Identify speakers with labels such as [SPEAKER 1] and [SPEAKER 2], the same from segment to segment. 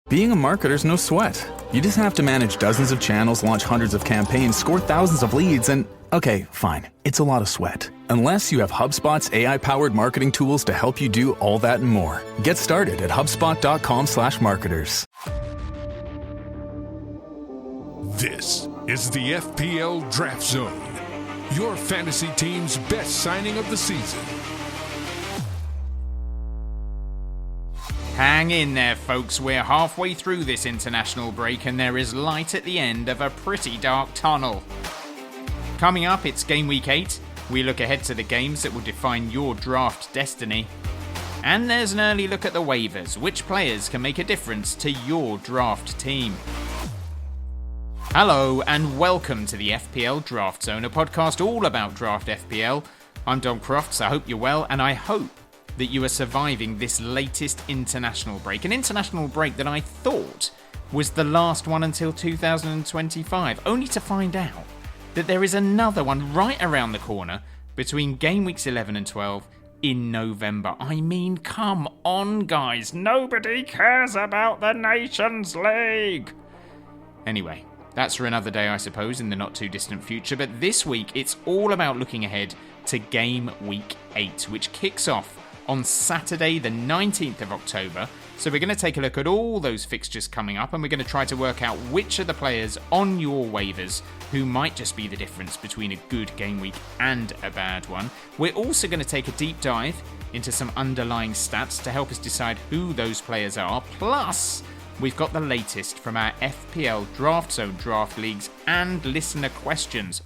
[SPEAKER 1] Being a marketer's no sweat. You just have to manage dozens of channels, launch hundreds of campaigns, score thousands of leads, and okay, fine, it's a lot of sweat. Unless you have HubSpot's AI-powered marketing tools to help you do all that and more. Get started at HubSpot.com/marketers.
[SPEAKER 2] This is the FPL Draft Zone, your fantasy team's best signing of the season.
[SPEAKER 3] Hang in there, folks. We're halfway through this international break and there is light at the end of a pretty dark tunnel. Coming up, it's Game Week 8. We look ahead to the games that will define your draft destiny. And there's an early look at the waivers, which players can make a difference to your draft team. Hello and welcome to the FPL Draft Zone, a podcast all about draft FPL. I'm Dom Crofts, I hope you're well, and I hope that you are surviving this latest international break. An international break that I thought was the last one until 2025, only to find out that there is another one right around the corner between Game Weeks 11 and 12 in November. I mean, come on, guys. Nobody cares about the Nations League. Anyway, that's for another day, I suppose, in the not too distant future. But this week, it's all about looking ahead to Game Week 8, which kicks off on Saturday, the 19th of October. So we're going to take a look at all those fixtures coming up, and we're going to try to work out which of the players on your waivers who might just be the difference between a good game week and a bad one. We're also going to take a deep dive into some underlying stats to help us decide who those players are. Plus, we've got the latest from our FPL Draft Zone draft leagues and listener questions.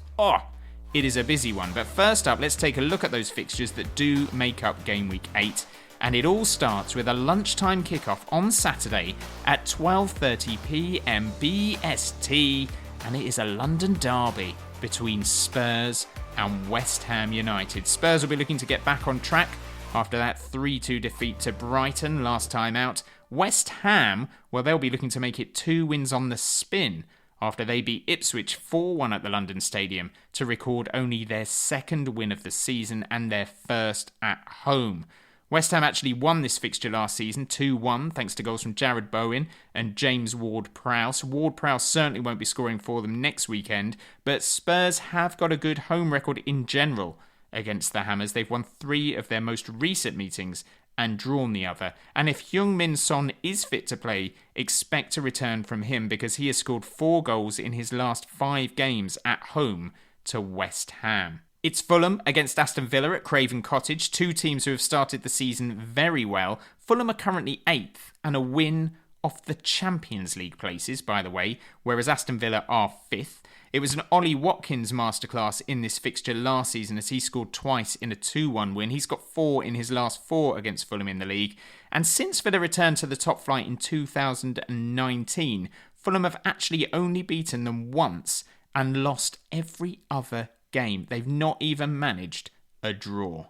[SPEAKER 3] It is a busy one, but first up, let's take a look at those fixtures that do make up Game Week 8. And it all starts with a lunchtime kickoff on Saturday at 12:30pm BST. And it is a London derby between Spurs and West Ham United. Spurs will be looking to get back on track after that 3-2 defeat to Brighton last time out. West Ham, well, they'll be looking to make it 2 wins on the spin after they beat Ipswich 4-1 at the London Stadium to record only their second win of the season and their first at home. West Ham actually won this fixture last season 2-1 thanks to goals from Jared Bowen and James Ward-Prowse. Ward-Prowse certainly won't be scoring for them next weekend, but Spurs have got a good home record in general against the Hammers. They've won 3 of their most recent meetings and drawn the other. And if Heung-min Son is fit to play, expect a return from him because he has scored 4 goals in his last 5 games at home to West Ham. It's Fulham against Aston Villa at Craven Cottage, 2 teams who have started the season very well. Fulham are currently 8th and a win off the Champions League places, by the way, whereas Aston Villa are 5th. It was an Ollie Watkins masterclass in this fixture last season as he scored twice in a 2-1 win. He's got 4 in his last 4 against Fulham in the league. And since Villa returned to the top flight in 2019, Fulham have actually only beaten them once and lost every other game. They've not even managed a draw.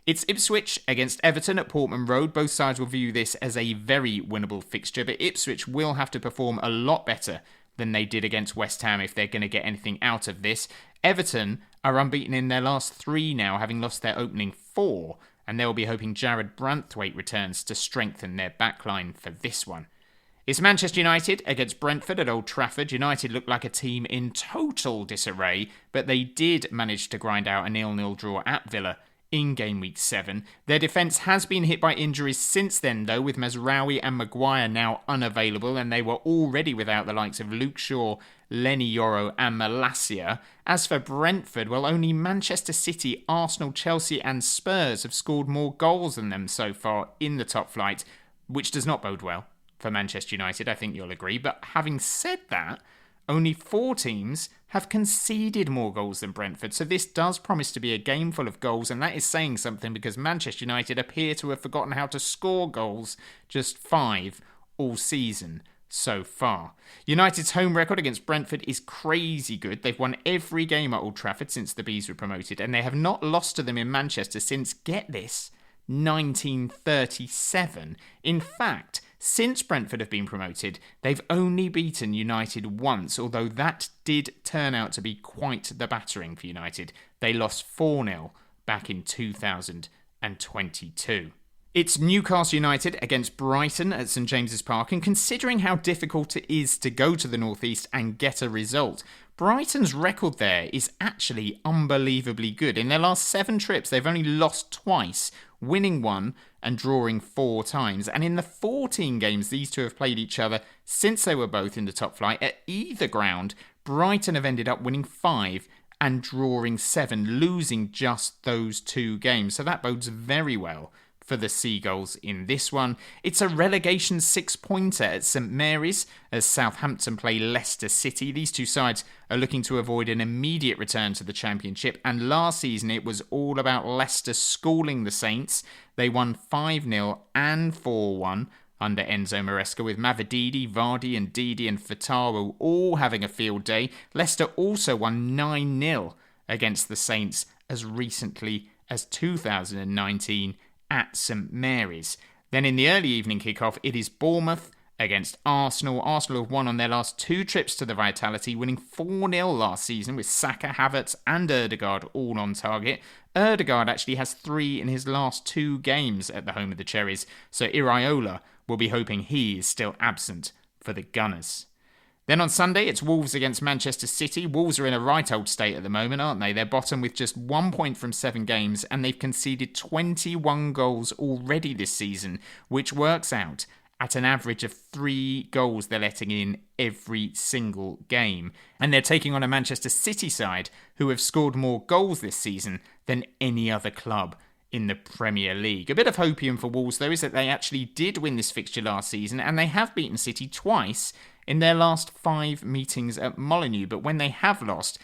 [SPEAKER 3] It's Ipswich against Everton at Portman Road. Both sides will view this as a very winnable fixture, but Ipswich will have to perform a lot better than they did against West Ham if they're going to get anything out of this. Everton are unbeaten in their last 3 now, having lost their opening 4, and they'll be hoping Jared Branthwaite returns to strengthen their backline for this one. It's Manchester United against Brentford at Old Trafford. United look like a team in total disarray, but they did manage to grind out a 0-0 draw at Villa in Game Week 7. Their defence has been hit by injuries since then, though, with Mazraoui and Maguire now unavailable, and they were already without the likes of Luke Shaw, Lenny Yoro and Malacia. As for Brentford, well, only Manchester City, Arsenal, Chelsea and Spurs have scored more goals than them so far in the top flight, which does not bode well for Manchester United, I think you'll agree. But having said that, only 4 teams have conceded more goals than Brentford, so this does promise to be a game full of goals, and that is saying something because Manchester United appear to have forgotten how to score goals, just 5 all season so far. United's home record against Brentford is crazy good. They've won every game at Old Trafford since the Bees were promoted, and they have not lost to them in Manchester since, get this, 1937. In fact, since Brentford have been promoted, they've only beaten United once, although that did turn out to be quite the battering for United. They lost 4-0 back in 2022. It's Newcastle United against Brighton at St James's Park, and considering how difficult it is to go to the North East and get a result, Brighton's record there is actually unbelievably good. In their last 7 trips, they've only lost twice, winning 1 and drawing 4 times. And in the 14 games these two have played each other since they were both in the top flight at either ground, Brighton have ended up winning 5 and drawing 7, losing just those 2 games. So that bodes very well for the Seagulls in this one. It's a relegation 6-pointer at St Mary's as Southampton play Leicester City. These two sides are looking to avoid an immediate return to the Championship, and last season it was all about Leicester schooling the Saints. They won 5-0 and 4-1 under Enzo Maresca, with Mavididi, Vardy and Didi and Fatawu all having a field day. Leicester also won 9-0 against the Saints as recently as 2019 at St Mary's. Then in the early evening kickoff, it is Bournemouth against Arsenal. Arsenal have won on their last 2 trips to the Vitality, winning 4-0 last season with Saka, Havertz and Ødegaard all on target. Ødegaard actually has 3 in his last 2 games at the home of the Cherries, so Iraola will be hoping he is still absent for the Gunners. Then on Sunday, it's Wolves against Manchester City. Wolves are in a right old state at the moment, aren't they? They're bottom with just 1 point from 7 games, and they've conceded 21 goals already this season, which works out at an average of 3 goals they're letting in every single game. And they're taking on a Manchester City side who have scored more goals this season than any other club in the Premier League. A bit of hopium for Wolves, though, is that they actually did win this fixture last season, and they have beaten City twice in their last 5 meetings at Molineux. But when they have lost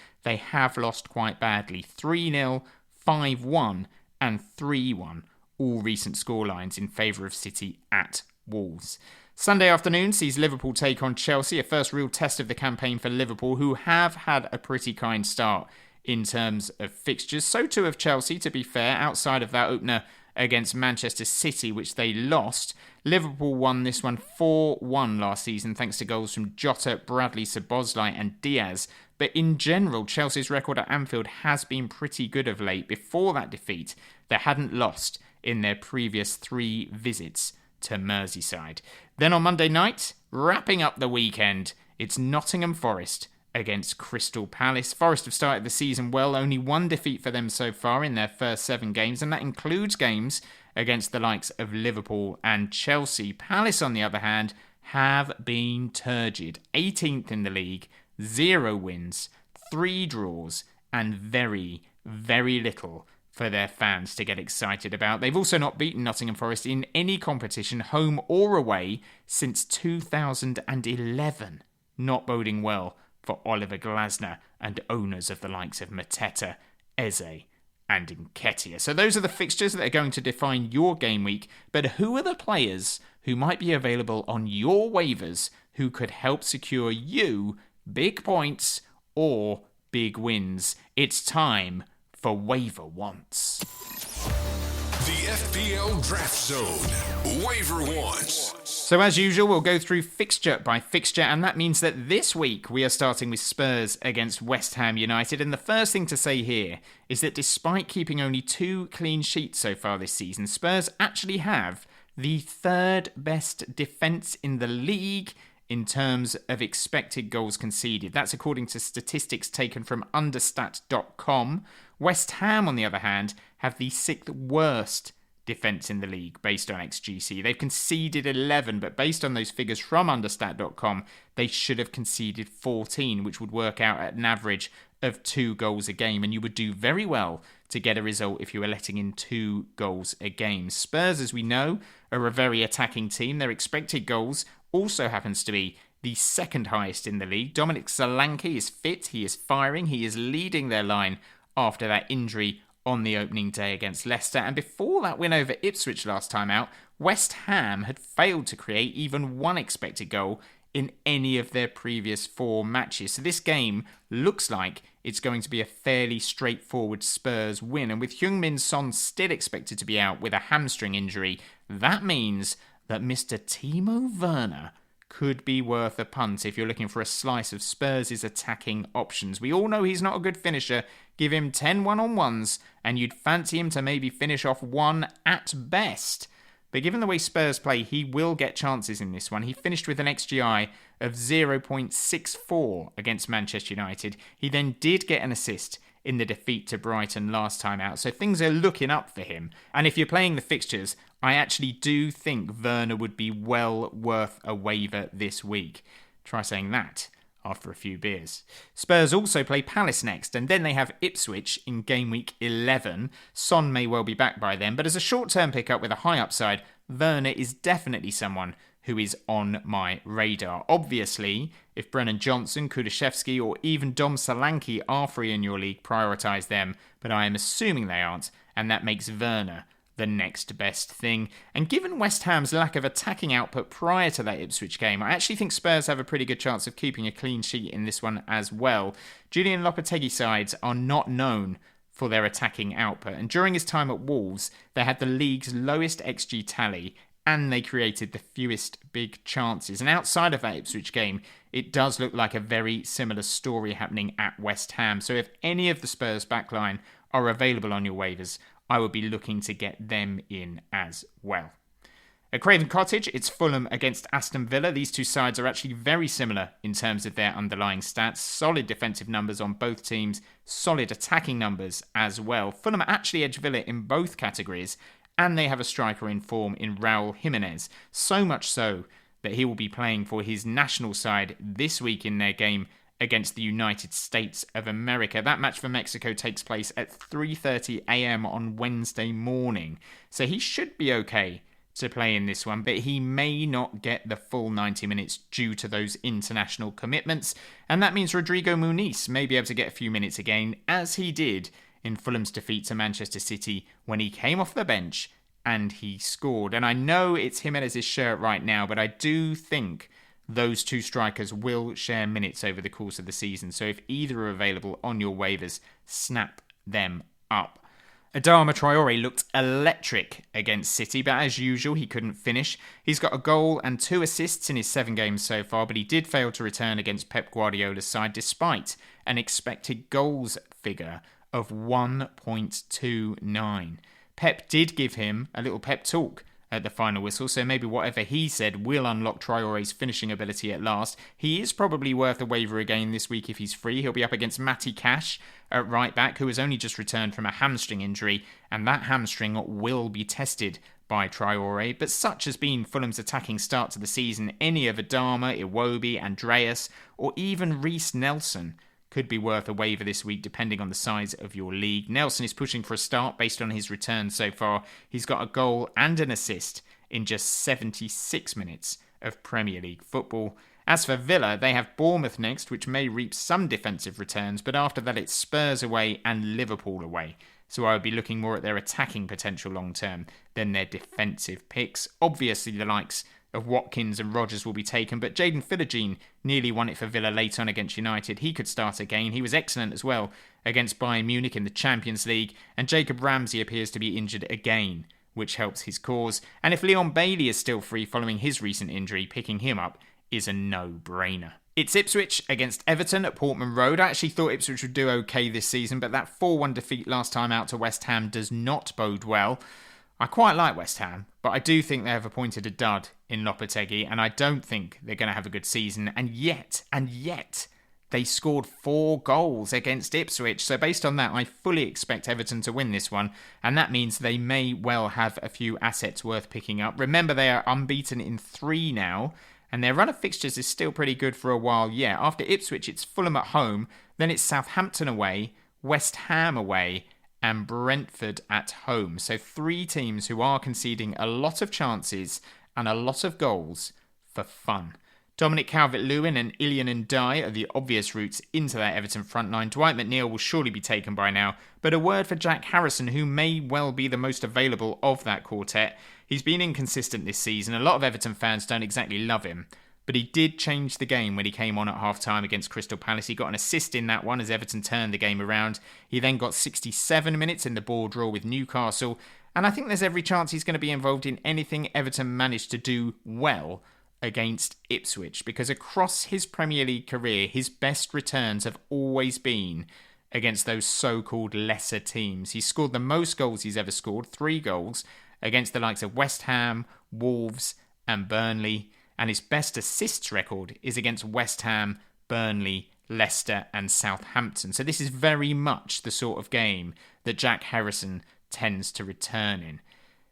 [SPEAKER 3] quite badly. 3-0, 5-1 and 3-1, all recent scorelines in favour of City at Wolves. Sunday afternoon sees Liverpool take on Chelsea, a first real test of the campaign for Liverpool, who have had a pretty kind start in terms of fixtures. So too have Chelsea, to be fair, outside of that opener against Manchester City, which they lost. Liverpool won this one 4-1 last season, thanks to goals from Jota, Bradley, Szoboszlai and Diaz. But in general, Chelsea's record at Anfield has been pretty good of late. Before that defeat, they hadn't lost in their previous 3 visits to Merseyside. Then on Monday night, wrapping up the weekend, it's Nottingham Forest against Crystal Palace. Forest have started the season well, only 1 defeat for them so far in their first 7 games, and that includes games against the likes of Liverpool and Chelsea. Palace, on the other hand, have been turgid. 18th in the league, 0 wins, 3 draws, and very, very little for their fans to get excited about. They've also not beaten Nottingham Forest in any competition, home or away, since 2011. Not boding well for Oliver Glasner and owners of the likes of Mateta, Eze and Nketiah. So those are the fixtures that are going to define your game week. But who are the players who might be available on your waivers who could help secure you big points or big wins? It's time for Waiver Wants.
[SPEAKER 2] The FPL Draft Zone. Waiver Wants.
[SPEAKER 3] So as usual, we'll go through fixture by fixture, and that means that this week we are starting with Spurs against West Ham United. And the first thing to say here is that despite keeping only 2 clean sheets so far this season, Spurs actually have the 3rd best defence in the league in terms of expected goals conceded. That's according to statistics taken from understat.com. West Ham, on the other hand, have the 6th worst defence in the league based on XGC. They've conceded 11, but based on those figures from understat.com, they should have conceded 14, which would work out at an average of 2 goals a game, and you would do very well to get a result if you were letting in 2 goals a game. Spurs, as we know, are a very attacking team. Their expected goals also happens to be the 2nd highest in the league. Dominic Solanke is fit, he is firing, he is leading their line after that injury on the opening day against Leicester. And before that win over Ipswich last time out, West Ham had failed to create even 1 expected goal in any of their previous 4 matches. So this game looks like it's going to be a fairly straightforward Spurs win. And with Heung-min Son still expected to be out with a hamstring injury, that means that Mr. Timo Werner could be worth a punt if you're looking for a slice of Spurs' attacking options. We all know he's not a good finisher. Give him 10 one-on-ones and you'd fancy him to maybe finish off 1 at best. but given the way Spurs play, he will get chances in this one. He finished with an XGI of 0.64 against Manchester United. He then did get an assist in the defeat to Brighton last time out, so things are looking up for him. And if you're playing the fixtures, I actually do think Werner would be well worth a waiver this week. Try saying that after a few beers. Spurs also play Palace next, and then they have Ipswich in game week 11. Son may well be back by then, but as a short-term pickup with a high upside, Werner is definitely someone who is on my radar. Obviously, if Brennan Johnson, Kulusevski, or even Dom Solanke are free in your league, prioritise them, but I am assuming they aren't, and that makes Werner the next best thing. And given West Ham's lack of attacking output prior to that Ipswich game, I actually think Spurs have a pretty good chance of keeping a clean sheet in this one as well. Julian Lopetegui sides are not known for their attacking output, and during his time at Wolves, they had the league's lowest XG tally, and they created the fewest big chances. And outside of that Ipswich game, it does look like a very similar story happening at West Ham. So if any of the Spurs backline are available on your waivers, I would be looking to get them in as well. At Craven Cottage, it's Fulham against Aston Villa. These two sides are actually very similar in terms of their underlying stats. Solid defensive numbers on both teams, solid attacking numbers as well. Fulham actually edge Villa in both categories, and they have a striker in form in Raul Jimenez. So much so that he will be playing for his national side this week in their game against the United States of America. That match for Mexico takes place at 3:30 a.m. on Wednesday morning. So he should be okay to play in this one, but he may not get the full 90 minutes due to those international commitments. And that means Rodrigo Muniz may be able to get a few minutes again, as he did in Fulham's defeat to Manchester City when he came off the bench and he scored. And I know it's Jimenez's shirt right now, but I do think those two strikers will share minutes over the course of the season. So if either are available on your waivers, snap them up. Adama Traore looked electric against City, but as usual, he couldn't finish. He's got a goal and 2 assists in his 7 games so far, but he did fail to return against Pep Guardiola's side, despite an expected goals figure of 1.29. Pep did give him a little pep talk at the final whistle, so maybe whatever he said will unlock Traore's finishing ability at last. He is probably worth a waiver again this week if he's free. He'll be up against Matty Cash at right back, who has only just returned from a hamstring injury, and that hamstring will be tested by Traore. But such has been Fulham's attacking start to the season, any of Adama, Iwobi, Andreas, or even Reece Nelson could be worth a waiver this week, depending on the size of your league. Nelson is pushing for a start based on his return so far. He's got a goal and an assist in just 76 minutes of Premier League football. As for Villa, they have Bournemouth next, which may reap some defensive returns, but after that it's Spurs away and Liverpool away. So I would be looking more at their attacking potential long term than their defensive picks. Obviously the likes of Watkins and Rodgers will be taken, but Jadon Philogene nearly won it for Villa late on against United. He could start again. He was excellent as well against Bayern Munich in the Champions League, and Jacob Ramsey appears to be injured again, which helps his cause. And if Leon Bailey is still free following his recent injury, picking him up is a no-brainer. It's Ipswich against Everton at Portman Road. I actually thought Ipswich would do okay this season, but that 4-1 defeat last time out to West Ham does not bode well. I quite like West Ham, but I do think they have appointed a dud in Lopetegui, and I don't think they're going to have a good season. And yet, they scored 4 goals against Ipswich. So based on that, I fully expect Everton to win this one, and that means they may well have a few assets worth picking up. Remember, they are unbeaten in 3 now, and their run of fixtures is still pretty good for a while yet. After Ipswich, it's Fulham at home, then it's Southampton away, West Ham away, and Brentford at home. So 3 teams who are conceding a lot of chances and a lot of goals for fun. Dominic Calvert-Lewin and Ilian Ndiaye are the obvious routes into that Everton front line. Dwight McNeil will surely be taken by now, but a word for Jack Harrison, who may well be the most available of that quartet. He's been inconsistent this season. A lot of Everton fans don't exactly love him, but he did change the game when he came on at half-time against Crystal Palace. He got an assist in that one as Everton turned the game around. He then got 67 minutes in the ball draw with Newcastle, and I think there's every chance he's going to be involved in anything Everton managed to do well against Ipswich, because across his Premier League career, his best returns have always been against those so-called lesser teams. He scored the most goals he's ever scored, 3 goals, against the likes of West Ham, Wolves and Burnley, and his best assists record is against West Ham, Burnley, Leicester and Southampton. So this is very much the sort of game that Jack Harrison tends to return in.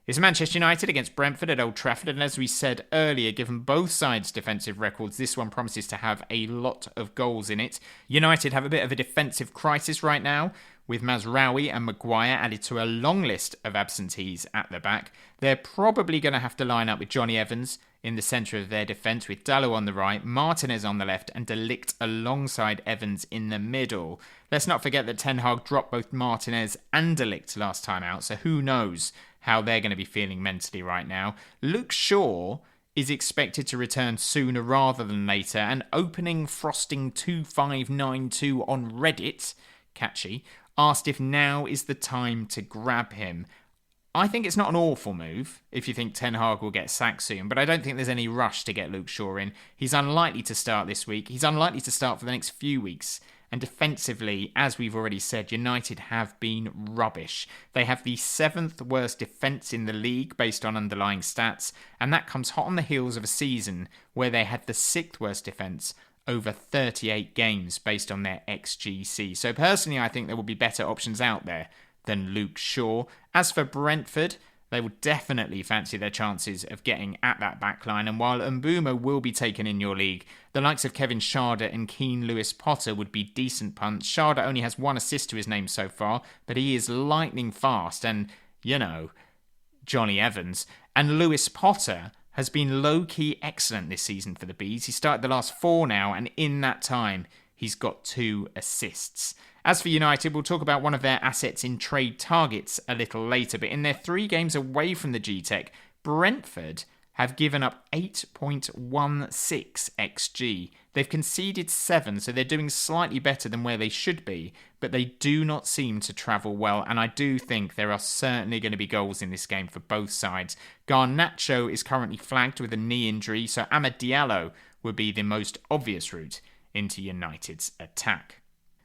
[SPEAKER 3] It's Manchester United against Brentford at Old Trafford, and as we said earlier, given both sides' defensive records, this one promises to have a lot of goals in it. United have a bit of a defensive crisis right now, with Mazraoui and Maguire added to a long list of absentees at the back. They're probably going to have to line up with Johnny Evans in the centre of their defence, with Dalot on the right, Martinez on the left, and De Ligt alongside Evans in the middle. Let's not forget that Ten Hag dropped both Martinez and De Ligt last time out, so who knows how they're going to be feeling mentally right now. Luke Shaw is expected to return sooner rather than later, and opening Frosting 2592 on Reddit, catchy, asked if now is the time to grab him. I think it's not an awful move if you think Ten Hag will get sacked soon, but I don't think there's any rush to get Luke Shaw in. He's unlikely to start this week. He's unlikely to start for the next few weeks. And defensively, as we've already said, United have been rubbish. They have the 7th worst defence in the league based on underlying stats, and that comes hot on the heels of a season where they had the 6th worst defence over 38 games based on their XGC. So personally, I think there will be better options out there than Luke Shaw. As for Brentford, they will definitely fancy their chances of getting at that backline, and while Mbeumo will be taken in your league, the likes of Kevin Schade and Keane Lewis Potter would be decent punts. Schade only has 1 assist to his name so far, but he is lightning fast, and, you know, Johnny Evans. And Lewis Potter has been low-key excellent this season for the Bees. He started the last 4 now, and in that time, he's got 2 assists. As for United, we'll talk about one of their assets in trade targets a little later, but in their 3 games away from the G-Tech, Brentford have given up 8.16 XG. They've conceded 7, so they're doing slightly better than where they should be, but they do not seem to travel well, and I do think there are certainly going to be goals in this game for both sides. Garnacho is currently flagged with a knee injury, so Amad Diallo would be the most obvious route into United's attack.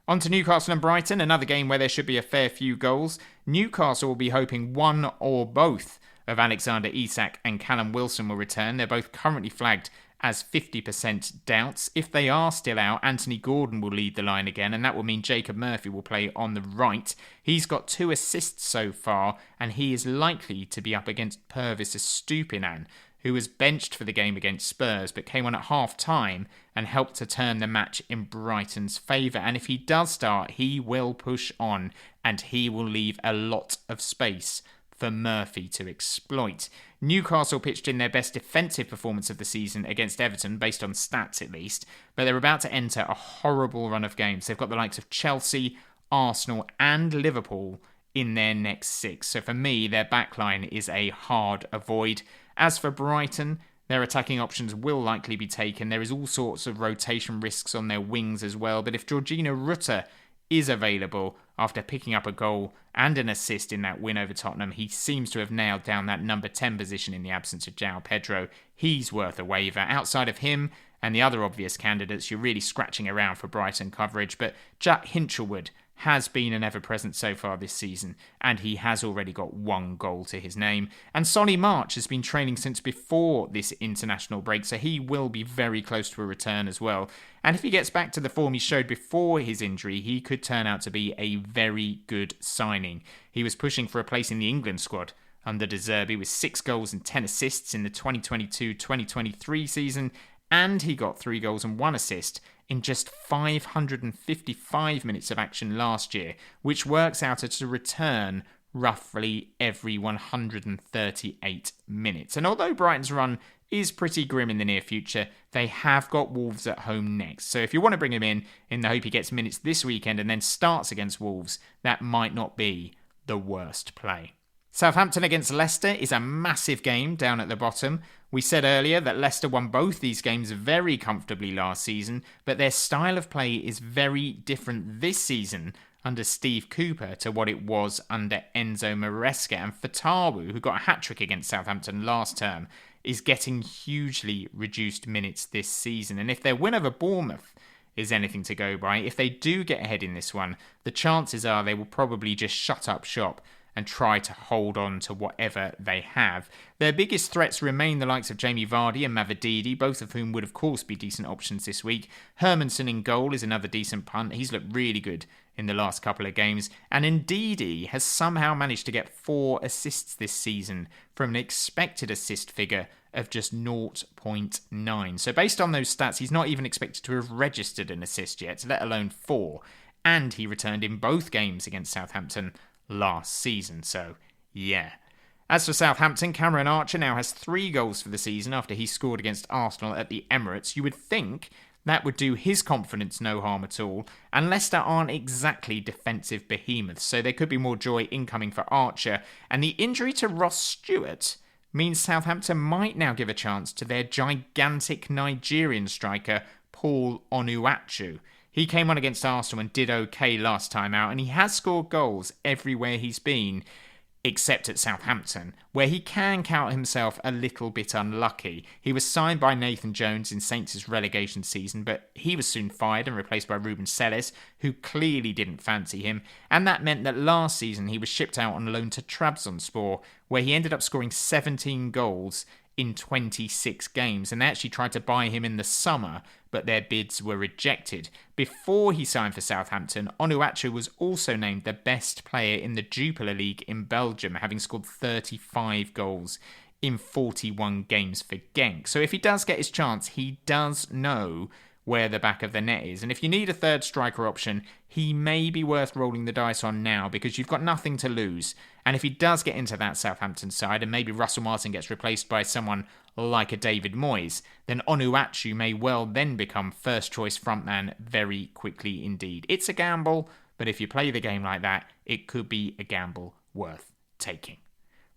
[SPEAKER 3] On to Newcastle and Brighton, another game where there should be a fair few goals. Newcastle will be hoping one or both of Alexander Isak and Callum Wilson will return. They're both currently flagged as 50% doubts. If they are still out, Anthony Gordon will lead the line again, and that will mean Jacob Murphy will play on the right. He's got 2 assists so far, and he is likely to be up against Purvis Estupinan, who was benched for the game against Spurs but came on at half-time and helped to turn the match in Brighton's favour. And if he does start, he will push on and he will leave a lot of space for Murphy to exploit. Newcastle pitched in their best defensive performance of the season against Everton, based on stats at least, but they're about to enter a horrible run of games. They've got the likes of Chelsea, Arsenal and Liverpool in their next 6. So for me, their backline is a hard avoid. As for Brighton, their attacking options will likely be taken. There is all sorts of rotation risks on their wings as well. But if Georgina Rutter is available after picking up a goal and an assist in that win over Tottenham, he seems to have nailed down that number 10 position in the absence of João Pedro. He's worth a waiver. Outside of him and the other obvious candidates, you're really scratching around for Brighton coverage. But Jack Hinchelwood has been an ever-present so far this season, and he has already got 1 goal to his name. And Solly March has been training since before this international break, so he will be very close to a return as well. And if he gets back to the form he showed before his injury, he could turn out to be a very good signing. He was pushing for a place in the England squad under De Zerbi with 6 goals and 10 assists in the 2022-2023 season, and he got 3 goals and 1 assist in just 555 minutes of action last year, which works out as a return roughly every 138 minutes. And although Brighton's run is pretty grim in the near future, they have got Wolves at home next. So if you want to bring him in the hope he gets minutes this weekend and then starts against Wolves, that might not be the worst play. Southampton against Leicester is a massive game down at the bottom. We said earlier that Leicester won both these games very comfortably last season, but their style of play is very different this season under Steve Cooper to what it was under Enzo Maresca. And Fatawu, who got a hat-trick against Southampton last term, is getting hugely reduced minutes this season. And if their win over Bournemouth is anything to go by, if they do get ahead in this one, the chances are they will probably just shut up shop and try to hold on to whatever they have. Their biggest threats remain the likes of Jamie Vardy and Mavididi, both of whom would of course be decent options this week. Hermansen in goal is another decent punt. He's looked really good in the last couple of games. And Ndidi has somehow managed to get 4 assists this season from an expected assist figure of just 0.9. So based on those stats, he's not even expected to have registered an assist yet, let alone 4. And he returned in both games against Southampton last season. So, yeah. As for Southampton, Cameron Archer now has 3 goals for the season after he scored against Arsenal at the Emirates. You would think that would do his confidence no harm at all, and Leicester aren't exactly defensive behemoths, so there could be more joy incoming for Archer. And the injury to Ross Stewart means Southampton might now give a chance to their gigantic Nigerian striker, Paul Onuachu. He came on against Arsenal and did okay last time out, and he has scored goals everywhere he's been, except at Southampton, where he can count himself a little bit unlucky. He was signed by Nathan Jones in Saints' relegation season, but he was soon fired and replaced by Ruben Selles, who clearly didn't fancy him, and that meant that last season he was shipped out on loan to Trabzonspor, where he ended up scoring 17 goals in 26 games, and they actually tried to buy him in the summer, but their bids were rejected. Before he signed for Southampton, Onuachu was also named the best player in the Jupiler League in Belgium, having scored 35 goals in 41 games for Genk. So if he does get his chance, he does know where the back of the net is. And if you need a third striker option, he may be worth rolling the dice on now because you've got nothing to lose. And if he does get into that Southampton side and maybe Russell Martin gets replaced by someone like a David Moyes, then Onuachu may well then become first choice frontman very quickly indeed. It's a gamble, but if you play the game like that, it could be a gamble worth taking.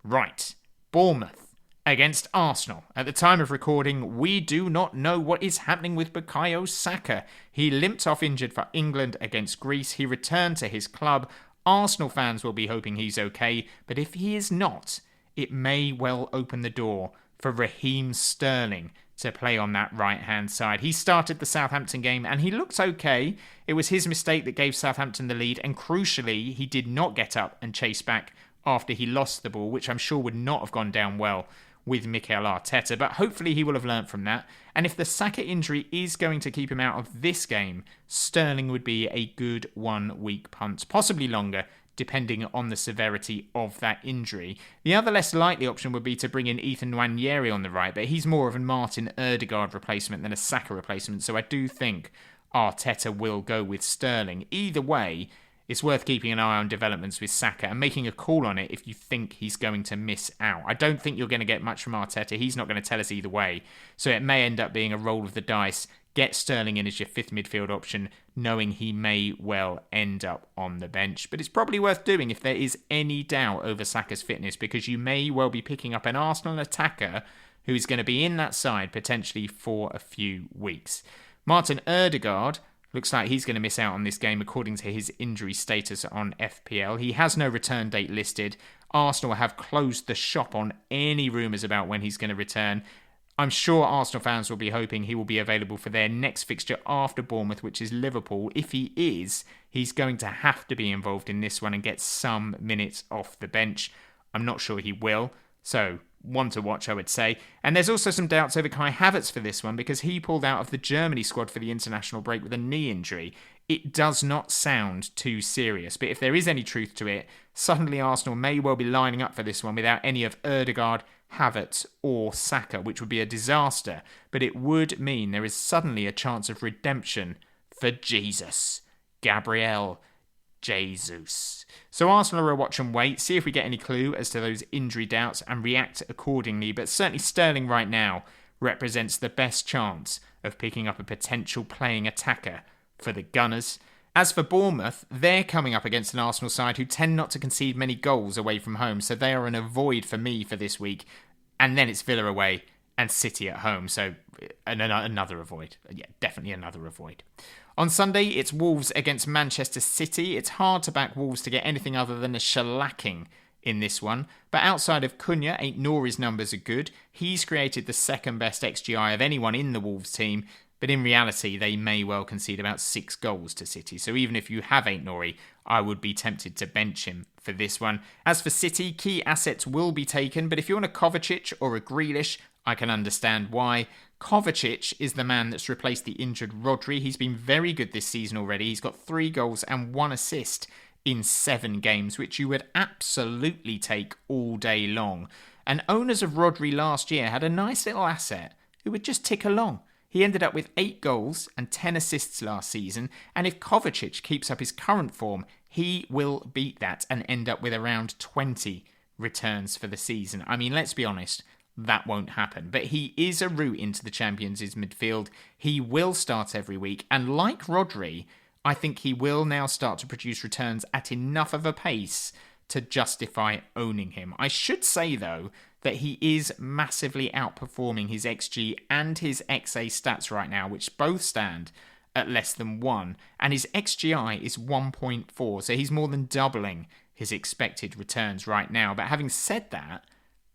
[SPEAKER 3] Right, Bournemouth against Arsenal. At the time of recording, we do not know what is happening with Bukayo Saka. He limped off injured for England against Greece. He returned to his club. Arsenal fans will be hoping he's okay, but if he is not, it may well open the door for Raheem Sterling to play on that right-hand side. He started the Southampton game and he looked okay. It was his mistake that gave Southampton the lead, and crucially, he did not get up and chase back after he lost the ball, which I'm sure would not have gone down well with Mikel Arteta, but hopefully he will have learnt from that. And if the Saka injury is going to keep him out of this game, Sterling would be a good 1 week punt, possibly longer, depending on the severity of that injury. The other less likely option would be to bring in Ethan Nwaneri on the right, but he's more of a Martin Ødegaard replacement than a Saka replacement, so I do think Arteta will go with Sterling. Either way, it's worth keeping an eye on developments with Saka and making a call on it if you think he's going to miss out. I don't think you're going to get much from Arteta. He's not going to tell us either way. So it may end up being a roll of the dice. Get Sterling in as your 5th midfield option, knowing he may well end up on the bench. But it's probably worth doing if there is any doubt over Saka's fitness, because you may well be picking up an Arsenal attacker who is going to be in that side potentially for a few weeks. Martin Ødegaard looks like he's going to miss out on this game according to his injury status on FPL. He has no return date listed. Arsenal have closed the shop on any rumours about when he's going to return. I'm sure Arsenal fans will be hoping he will be available for their next fixture after Bournemouth, which is Liverpool. If he is, he's going to have to be involved in this one and get some minutes off the bench. I'm not sure he will, so one to watch, I would say. And there's also some doubts over Kai Havertz for this one because he pulled out of the Germany squad for the international break with a knee injury. It does not sound too serious, but if there is any truth to it, suddenly Arsenal may well be lining up for this one without any of Ødegaard, Havertz or Saka, which would be a disaster, but it would mean there is suddenly a chance of redemption for Jesus. Gabriel Jesus. So Arsenal are a watch and wait, see if we get any clue as to those injury doubts and react accordingly, but certainly Sterling right now represents the best chance of picking up a potential playing attacker for the Gunners. As for Bournemouth, they're coming up against an Arsenal side who tend not to concede many goals away from home, so they are an avoid for me for this week. And then it's Villa away and City at home, so another avoid. Yeah, definitely another avoid. On Sunday, it's Wolves against Manchester City. It's hard to back Wolves to get anything other than a shellacking in this one, but outside of Cunha, Aït-Nouri's numbers are good. He's created the second best XGI of anyone in the Wolves team, but in reality, they may well concede about 6 goals to City. So even if you have Aït-Nouri, I would be tempted to bench him for this one. As for City, key assets will be taken, but if you want a Kovacic or a Grealish, I can understand why. Kovacic is the man that's replaced the injured Rodri. He's been very good this season already. He's got 3 goals and 1 assist in 7 games, which you would absolutely take all day long. And owners of Rodri last year had a nice little asset who would just tick along. He ended up with 8 goals and 10 assists last season, and if Kovacic keeps up his current form, he will beat that and end up with around 20 returns for the season. I mean, let's be honest, that won't happen. But he is a route into the Champions' midfield. He will start every week, and like Rodri, I think he will now start to produce returns at enough of a pace to justify owning him. I should say, though, that he is massively outperforming his XG and his XA stats right now, which both stand at less than 1, and his XGI is 1.4, so he's more than doubling his expected returns right now. But having said that,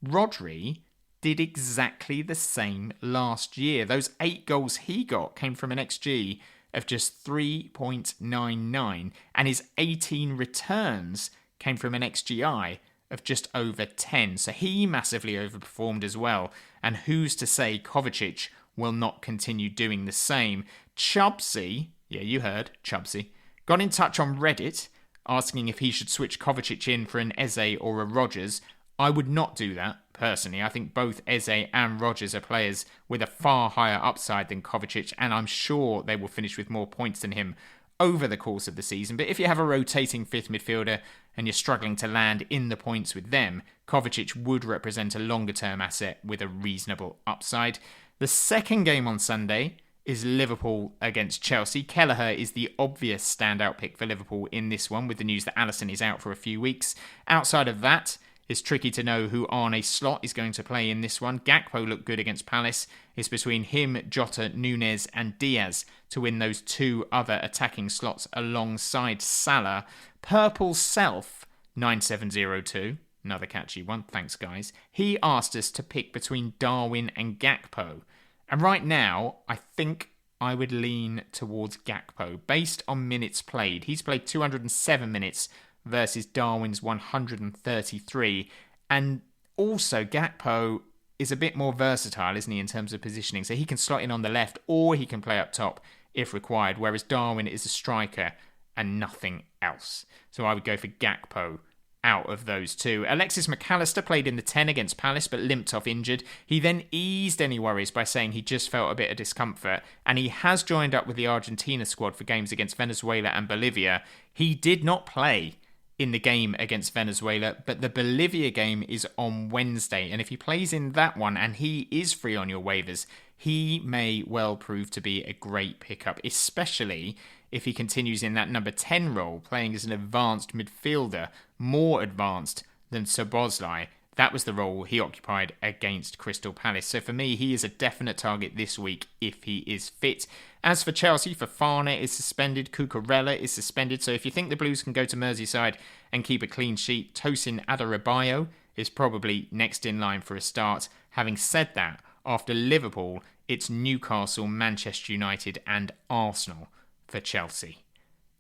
[SPEAKER 3] Rodri did exactly the same last year. Those 8 goals he got came from an XG of just 3.99, and his 18 returns came from an XGI of just over 10. So he massively overperformed as well. And who's to say Kovacic will not continue doing the same? Chubsy, yeah, you heard, Chubsy, got in touch on Reddit asking if he should switch Kovacic in for an Eze or a Rodgers. I would not do that, personally. I think both Eze and Rodgers are players with a far higher upside than Kovacic, and I'm sure they will finish with more points than him over the course of the season. But if you have a rotating fifth midfielder and you're struggling to land in the points with them, Kovacic would represent a longer-term asset with a reasonable upside. The second game on Sunday is Liverpool against Chelsea. Kelleher is the obvious standout pick for Liverpool in this one, with the news that Alisson is out for a few weeks. Outside of that, it's tricky to know who Arne Slot is going to play in this one. Gakpo looked good against Palace. It's between him, Jota, Nunez and Diaz to win those 2 other attacking slots alongside Salah. Purple Self 9702, another catchy one, thanks guys. He asked us to pick between Darwin and Gakpo. And right now, I think I would lean towards Gakpo. Based on minutes played, he's played 207 minutes versus Darwin's 133. And also, Gakpo is a bit more versatile, isn't he, in terms of positioning? So he can slot in on the left or he can play up top if required, whereas Darwin is a striker and nothing else. So I would go for Gakpo out of those 2. Alexis McAllister played in the 10 against Palace but limped off injured. He then eased any worries by saying he just felt a bit of discomfort, and he has joined up with the Argentina squad for games against Venezuela and Bolivia. He did not play in the game against Venezuela, but the Bolivia game is on Wednesday, and if he plays in that one and he is free on your waivers, he may well prove to be a great pickup, especially if he continues in that number 10 role, playing as an advanced midfielder, more advanced than Szoboszlai. That was the role he occupied against Crystal Palace. So for me, he is a definite target this week if he is fit. As for Chelsea, Fofana is suspended, Cucurella is suspended. So if you think the Blues can go to Merseyside and keep a clean sheet, Tosin Adarabioyo is probably next in line for a start. Having said that, after Liverpool, it's Newcastle, Manchester United and Arsenal for Chelsea.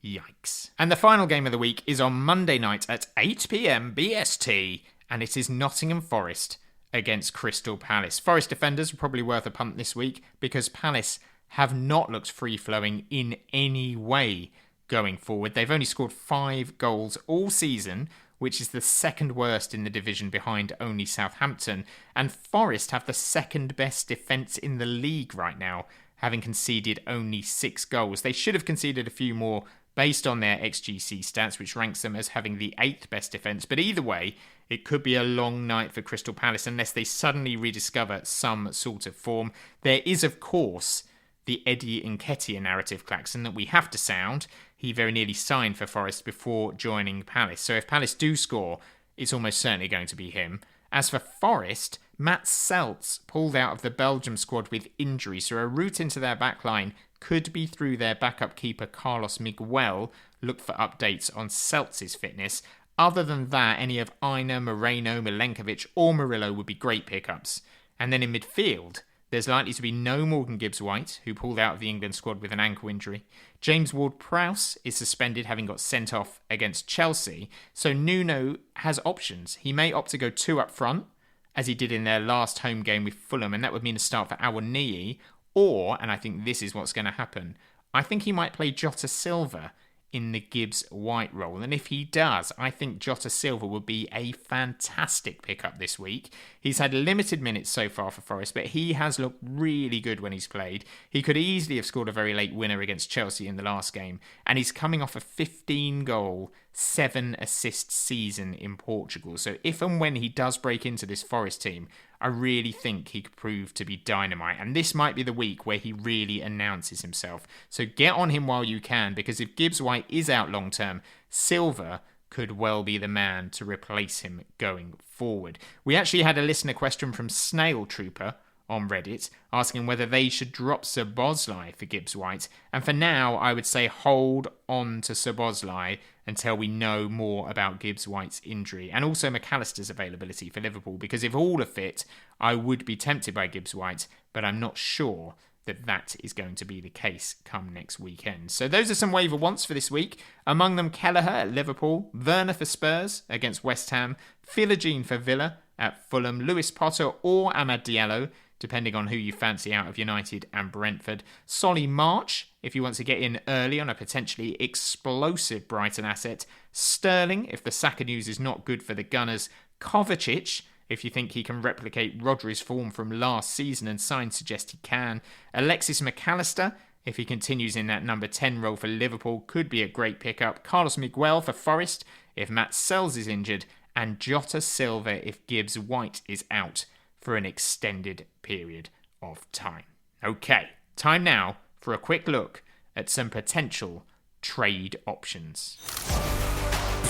[SPEAKER 3] Yikes. And the final game of the week is on Monday night at 8 p.m. BST, and it is Nottingham Forest against Crystal Palace. Forest defenders are probably worth a punt this week because Palace have not looked free-flowing in any way going forward. They've only scored 5 goals all season, which is the second worst in the division behind only Southampton. And Forest have the second best defence in the league right now, having conceded only 6 goals. They should have conceded a few more based on their XGC stats, which ranks them as having the 8th best defence. But either way, it could be a long night for Crystal Palace unless they suddenly rediscover some sort of form. There is, of course, the Eddie Nketiah narrative, Claxon, that we have to sound. He very nearly signed for Forest before joining Palace. So if Palace do score, it's almost certainly going to be him. As for Forest, Matt Seltz pulled out of the Belgium squad with injury, so a route into their backline could be through their backup keeper Carlos Miguel. Look for updates on Seltz's fitness. Other than that, any of Aina, Moreno, Milenkovic or Murillo would be great pickups. And then in midfield, there's likely to be no Morgan Gibbs-White, who pulled out of the England squad with an ankle injury. James Ward-Prowse is suspended, having got sent off against Chelsea. So Nuno has options. He may opt to go 2 up front, as he did in their last home game with Fulham, and that would mean a start for Awoniyi. Or, and I think this is what's going to happen, I think he might play Jota Silva in the Gibbs-White role. And if he does, I think Jota Silva would be a fantastic pickup this week. He's had limited minutes so far for Forest, but he has looked really good when he's played. He could easily have scored a very late winner against Chelsea in the last game, and he's coming off a 15-goal, 7-assist season in Portugal. So if and when he does break into this Forest team, I really think he could prove to be dynamite. And this might be the week where he really announces himself. So get on him while you can, because if Gibbs-White is out long term, Silva could well be the man to replace him going forward. We actually had a listener question from Snail Trooper on Reddit asking whether they should drop Szoboszlai for Gibbs-White. And for now, I would say hold on to Szoboszlai until we know more about Gibbs-White's injury and also McAllister's availability for Liverpool, because if all are fit, I would be tempted by Gibbs-White, but I'm not sure that is going to be the case come next weekend. So those are some waiver wants for this week. Among them, Kelleher at Liverpool, Werner for Spurs against West Ham, Philogene for Villa at Fulham, Lewis Potter or Amad Diallo, depending on who you fancy out of United and Brentford. Solly March, if you want to get in early on a potentially explosive Brighton asset. Sterling, if the Saka news is not good for the Gunners. Kovacic, if you think he can replicate Rodri's form from last season, and signs suggest he can. Alexis McAllister, if he continues in that number 10 role for Liverpool, could be a great pickup. Carlos Miguel for Forest, if Matt Sells is injured. And Jota Silva, if Gibbs-White is out for an extended period of time. Okay, time now for a quick look at some potential trade options.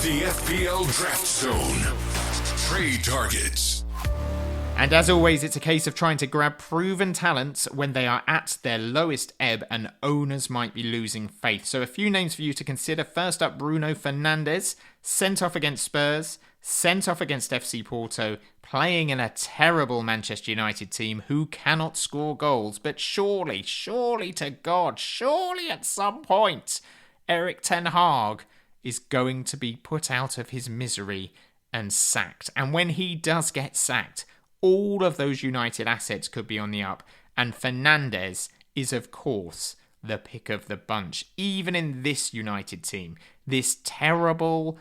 [SPEAKER 2] The FPL Draft Zone. Trade targets.
[SPEAKER 3] And as always, it's a case of trying to grab proven talents when they are at their lowest ebb and owners might be losing faith. So a few names for you to consider. First up, Bruno Fernandes, sent off against Spurs, sent off against FC Porto, playing in a terrible Manchester United team who cannot score goals. But surely to God, surely at some point, Erik ten Hag is going to be put out of his misery and sacked. And when he does get sacked, all of those United assets could be on the up. And Fernandes is, of course, the pick of the bunch. Even in this United team, this terrible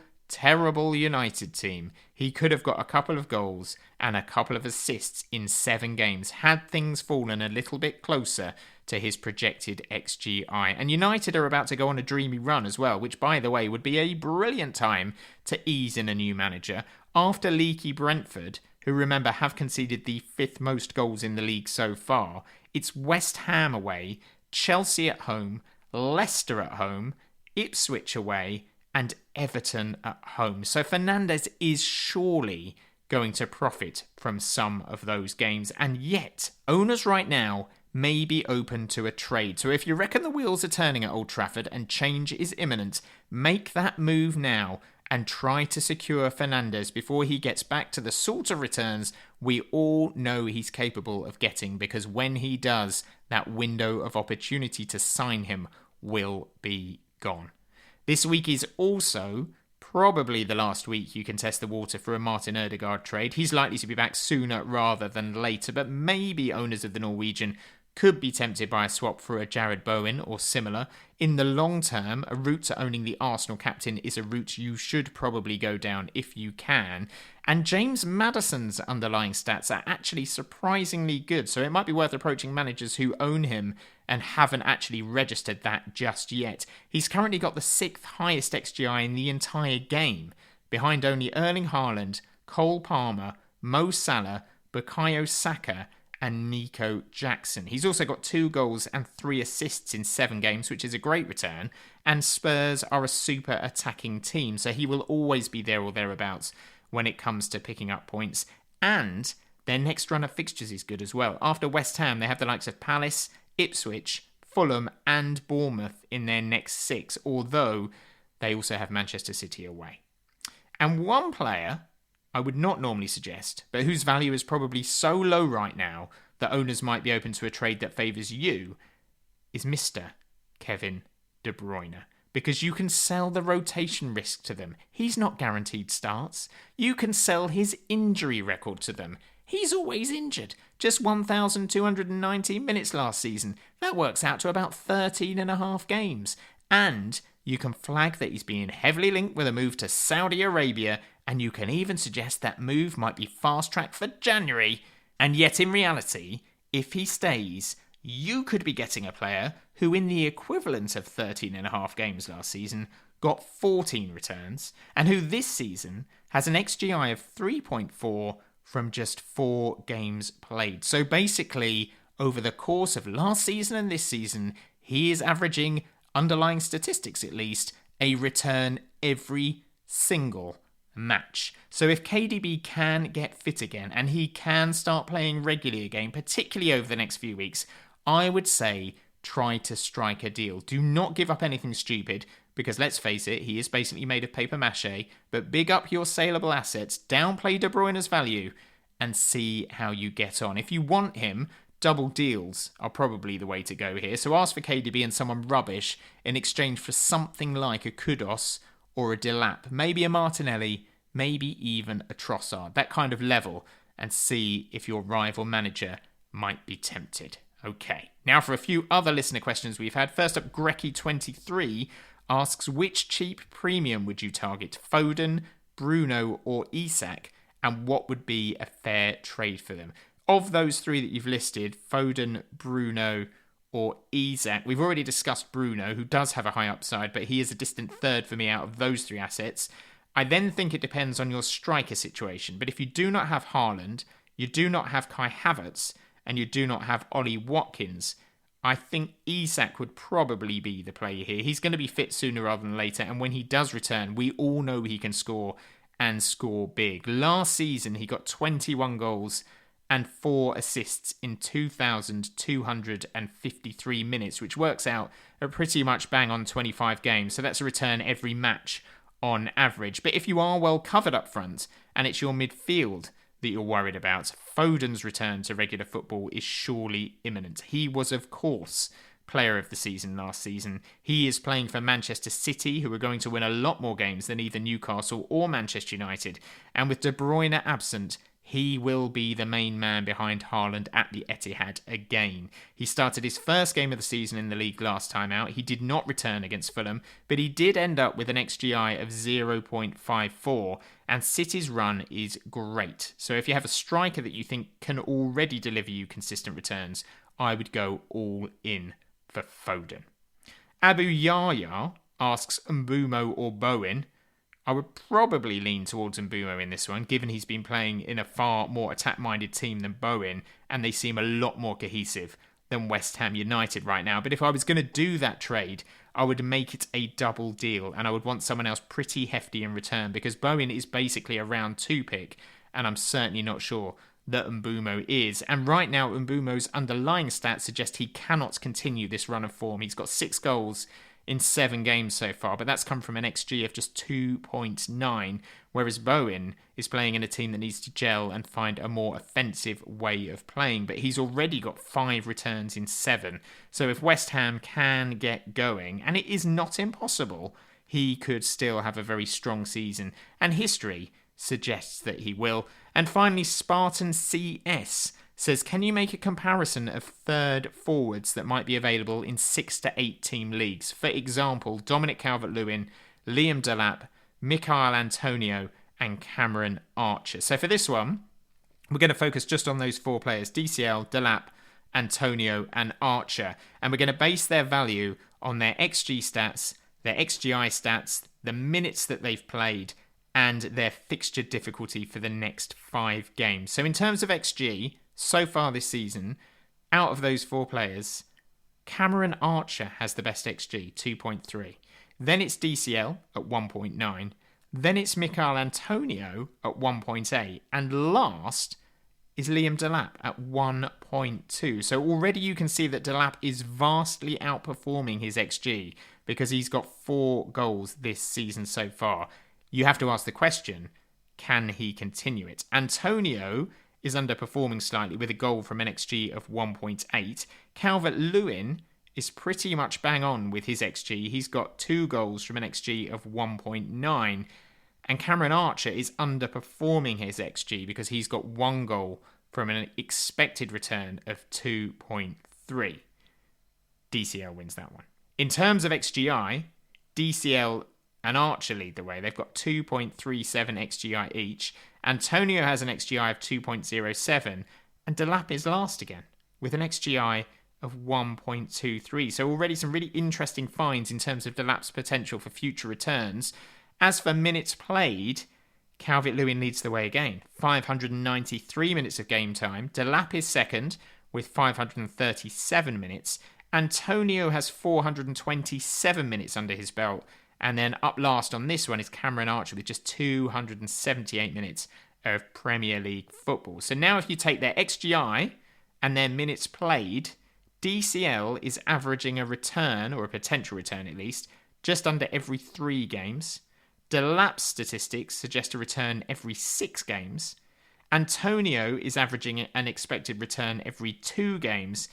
[SPEAKER 3] United team, he could have got a couple of goals and a couple of assists in 7 games had things fallen a little bit closer to his projected XGI. And United are about to go on a dreamy run as well, which, by the way, would be a brilliant time to ease in a new manager. After leaky Brentford, who, remember, have conceded the 5th most goals in the league so far, it's West Ham away, Chelsea at home, Leicester at home, Ipswich away, and Everton at home. So Fernandes is surely going to profit from some of those games. And yet, owners right now may be open to a trade. So if you reckon the wheels are turning at Old Trafford and change is imminent, make that move now and try to secure Fernandes before he gets back to the sort of returns we all know he's capable of getting, because when he does, that window of opportunity to sign him will be gone. This week is also probably the last week you can test the water for a Martin Ødegaard trade. He's likely to be back sooner rather than later, but maybe owners of the Norwegian could be tempted by a swap for a Jared Bowen or similar. In the long term, a route to owning the Arsenal captain is a route you should probably go down if you can. And James Maddison's underlying stats are actually surprisingly good, so it might be worth approaching managers who own him and haven't actually registered that just yet. He's currently got the 6th highest XGI in the entire game, behind only Erling Haaland, Cole Palmer, Mo Salah, Bukayo Saka, and Nico Jackson. He's also got 2 goals and 3 assists in 7 games, which is a great return. And Spurs are a super attacking team, so he will always be there or thereabouts when it comes to picking up points. And their next run of fixtures is good as well. After West Ham, they have the likes of Palace, Ipswich, Fulham and Bournemouth in their next 6, although they also have Manchester City away. And one player I would not normally suggest, but whose value is probably so low right now that owners might be open to a trade that favours you is Mr. Kevin De Bruyne. Because you can sell the rotation risk to them. He's not guaranteed starts. You can sell his injury record to them. He's always injured. Just 1,219 minutes last season. That works out to about 13 and a half games. And you can flag that he's being heavily linked with a move to Saudi Arabia, and you can even suggest that move might be fast-tracked for January. And yet in reality, if he stays, you could be getting a player who in the equivalent of 13 and a half games last season got 14 returns, and who this season has an XGI of 3.4 from just 4 games played. So basically, over the course of last season and this season, he is averaging, underlying statistics at least, a return every single match. So if KDB can get fit again, and he can start playing regularly again, particularly over the next few weeks, I would say try to strike a deal. Do not give up anything stupid, because let's face it, he is basically made of paper mache, but big up your saleable assets, downplay De Bruyne's value, and see how you get on. If you want him, double deals are probably the way to go here. So ask for KDB and someone rubbish in exchange for something like a Kudos or a Delap, maybe a Martinelli, maybe even a Trossard, that kind of level, and see if your rival manager might be tempted. Okay, now for a few other listener questions we've had. First up, Grecky23 asks, which cheap premium would you target, Foden, Bruno or Isak, and what would be a fair trade for them? Of those three that you've listed, Foden, Bruno or Isak, we've already discussed Bruno, who does have a high upside, but he is a distant third for me out of those three assets. I then think it depends on your striker situation, but if you do not have Haaland, you do not have Kai Havertz, and you do not have Ollie Watkins, I think Isak would probably be the player here. He's going to be fit sooner rather than later, and when he does return, we all know he can score and score big. Last season, he got 21 goals and 4 assists in 2,253 minutes, which works out at pretty much bang on 25 games. So that's a return every match on average. But if you are well covered up front, and it's your midfield that you're worried about, Foden's return to regular football is surely imminent. He was, of course, player of the season last season. He is playing for Manchester City, who are going to win a lot more games than either Newcastle or Manchester United. And with De Bruyne absent, he will be the main man behind Haaland at the Etihad again. He started his first game of the season in the league last time out. He did not return against Fulham, but he did end up with an XGI of 0.54, and City's run is great. So if you have a striker that you think can already deliver you consistent returns, I would go all in for Foden. Abu Yahya asks Mbumo or Bowen. I would probably lean towards Mbumo in this one, given he's been playing in a far more attack-minded team than Bowen, and they seem a lot more cohesive than West Ham United right now. But if I was going to do that trade, I would make it a double deal, and I would want someone else pretty hefty in return, because Bowen is basically a round 2 pick, and I'm certainly not sure that Mbumo is. And right now, Mbumo's underlying stats suggest he cannot continue this run of form. He's got 6 goals in 7 games so far, but that's come from an XG of just 2.9, whereas Bowen is playing in a team that needs to gel and find a more offensive way of playing, but he's already got 5 returns in 7, so if West Ham can get going, and it is not impossible, he could still have a very strong season, and history suggests that he will. And finally, Spartan CS says, can you make a comparison of third forwards that might be available in 6 to 8 team leagues? For example, Dominic Calvert-Lewin, Liam Delap, Mikhail Antonio, and Cameron Archer. So for this one, we're going to focus just on those 4 players, DCL, Delap, Antonio, and Archer. And we're going to base their value on their XG stats, their XGI stats, the minutes that they've played, and their fixture difficulty for the next 5 games. So in terms of XG, so far this season, out of those 4 players, Cameron Archer has the best XG, 2.3. Then it's DCL at 1.9. Then it's Mikhail Antonio at 1.8. And last is Liam Delap at 1.2. So already you can see that Delap is vastly outperforming his XG because he's got 4 goals this season so far. You have to ask the question, can he continue it? Antonio is underperforming slightly with a goal from an XG of 1.8. Calvert-Lewin is pretty much bang on with his XG. He's got 2 goals from an XG of 1.9. And Cameron Archer is underperforming his XG because he's got 1 goal from an expected return of 2.3. DCL wins that one. In terms of XGI, DCL and Archer lead the way. They've got 2.37 XGI each. Antonio has an XGI of 2.07. And Delap is last again with an XGI of 1.23. So already some really interesting finds in terms of Delap's potential for future returns. As for minutes played, Calvert-Lewin leads the way again. 593 minutes of game time. Delap is second with 537 minutes. Antonio has 427 minutes under his belt. And then up last on this one is Cameron Archer with just 278 minutes of Premier League football. So now if you take their XGI and their minutes played, DCL is averaging a return, or a potential return at least, just under every 3 games. Delap's statistics suggest a return every 6 games. Antonio is averaging an expected return every 2 games.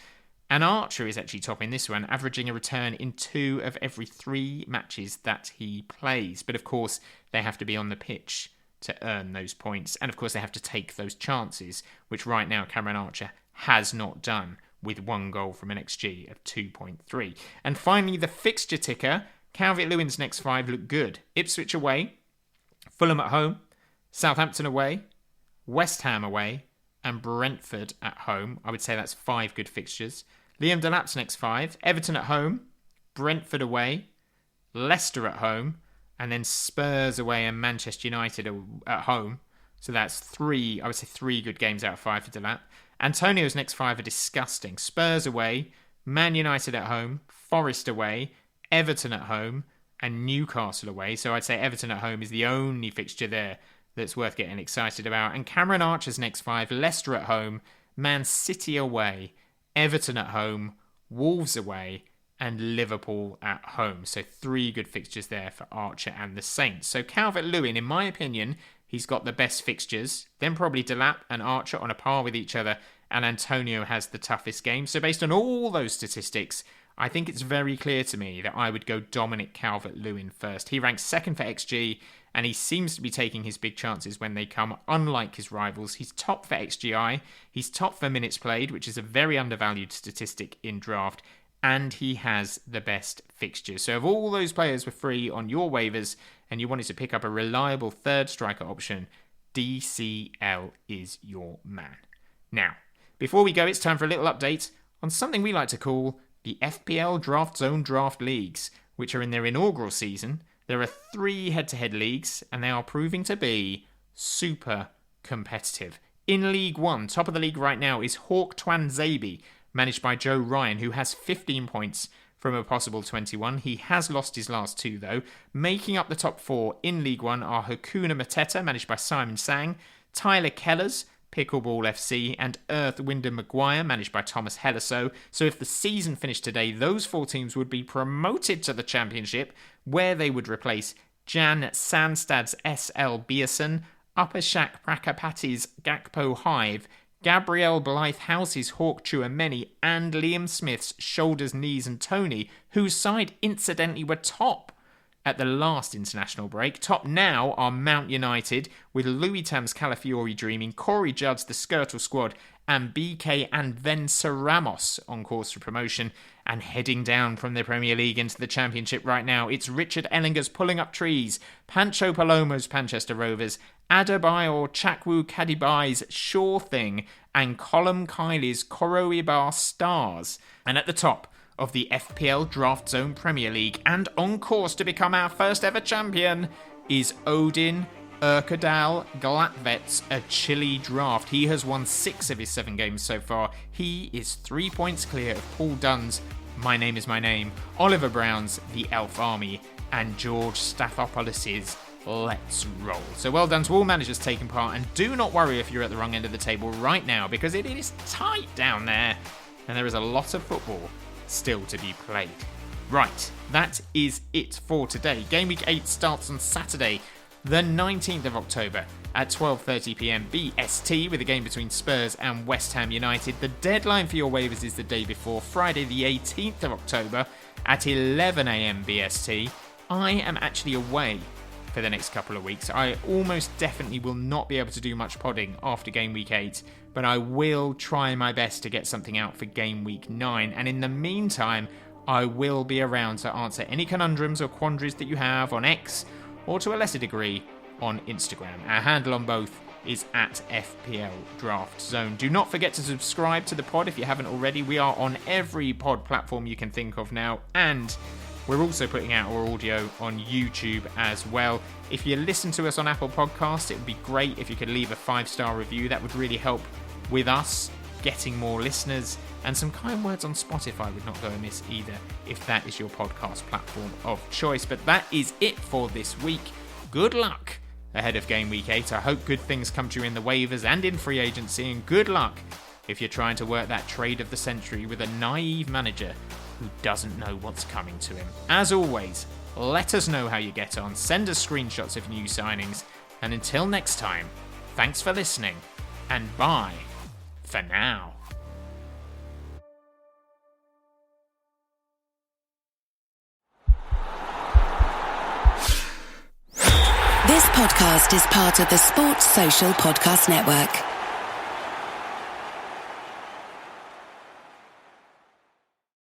[SPEAKER 3] And Archer is actually topping this one, averaging a return in 2 of every 3 matches that he plays. But of course, they have to be on the pitch to earn those points. And of course, they have to take those chances, which right now Cameron Archer has not done, with 1 goal from an XG of 2.3. And finally, the fixture ticker. Calvert-Lewin's next 5 look good. Ipswich away, Fulham at home, Southampton away, West Ham away, and Brentford at home. I would say that's 5 good fixtures. Liam Delap's next 5. Everton at home, Brentford away, Leicester at home, and then Spurs away and Manchester United at home. So that's 3, I would say 3 good games out of 5 for Delap. Antonio's next 5 are disgusting. Spurs away, Man United at home, Forest away, Everton at home, and Newcastle away. So I'd say Everton at home is the only fixture there that's worth getting excited about. And Cameron Archer's next 5, Leicester at home, Man City away, Everton at home, Wolves away, and Liverpool at home. So 3 good fixtures there for Archer and the Saints. So Calvert-Lewin, in my opinion, he's got the best fixtures. Then probably Delap and Archer on a par with each other, and Antonio has the toughest game. So based on all those statistics, I think it's very clear to me that I would go Dominic Calvert-Lewin first. He ranks 2nd for XG, and he seems to be taking his big chances when they come, unlike his rivals. He's top for XGI, he's top for minutes played, which is a very undervalued statistic in draft, and he has the best fixtures. So if all those players were free on your waivers and you wanted to pick up a reliable 3rd striker option, DCL is your man. Now, before we go, it's time for a little update on something we like to call the FPL Draft Zone Draft Leagues, which are in their inaugural season. There are 3 head-to-head leagues, and they are proving to be super competitive. In League 1, top of the league right now is Hawk Twan Zabi, managed by Joe Ryan, who has 15 points from a possible 21. He has lost his last 2, though. Making up the top 4 in League 1 are Hakuna Mateta, managed by Simon Sang, Tyler Kellers, Pickleball FC, and Earth Wyndham Maguire, managed by Thomas Helliso. So if the season finished today, those 4 teams would be promoted to the Championship, where they would replace Jan Sandstad's SL Bierson, Upper Shak Prakapati's Gakpo Hive, Gabriel Blythe House's Hawk Chouameni, and Liam Smith's Shoulders, Knees and Tony, whose side incidentally were top at the last international break. Top now are Mount United, with Louis Tams Calafiori dreaming, Corey Judd's the Skirtle Squad, and BK and Vencer Ramos on course for promotion. And heading down from the Premier League into the Championship right now, it's Richard Ellinger's Pulling Up Trees, Pancho Palomo's Panchester Rovers, Adebayor Chakwu Kadibai's Sure Thing, and Colm Kiley's Koroibar Stars. And at the top of the FPL Draft Zone Premier League, and on course to become our first ever champion, is Odin Urkedal Glatvets, a Chile draft. He has won 6 of his 7 games so far. He is 3 points clear of Paul Dunn's My Name Is My Name, Oliver Brown's The Elf Army, and George Stathopoulos's Let's Roll. So well done to all managers taking part, and do not worry if you're at the wrong end of the table right now, because it is tight down there, and there is a lot of football still to be played. Right, that is it for today. Game Week 8 starts on Saturday the 19th of October at 12:30pm BST with a game between Spurs and West Ham United. The deadline for your waivers is the day before, Friday the 18th of October at 11am BST. I am actually away for the next couple of weeks. I almost definitely will not be able to do much podding after Game Week 8, but I will try my best to get something out for Game Week 9. And in the meantime, I will be around to answer any conundrums or quandaries that you have on X, or to a lesser degree, on Instagram. Our handle on both is at FPL Draft Zone. Do not forget to subscribe to the pod if you haven't already. We are on every pod platform you can think of now, and we're also putting out our audio on YouTube as well. If you listen to us on Apple Podcasts, it would be great if you could leave a 5-star review. That would really help with us getting more listeners, and some kind words on Spotify would not go amiss either if that is your podcast platform of choice. But that is it for this week. Good luck ahead of Game Week 8. I hope good things come to you in the waivers and in free agency, and good luck if you're trying to work that trade of the century with a naive manager who doesn't know what's coming to him. As always, let us know how you get on, send us screenshots of new signings, and until next time, thanks for listening, and bye for now.
[SPEAKER 4] This podcast is part of the Sports Social Podcast Network.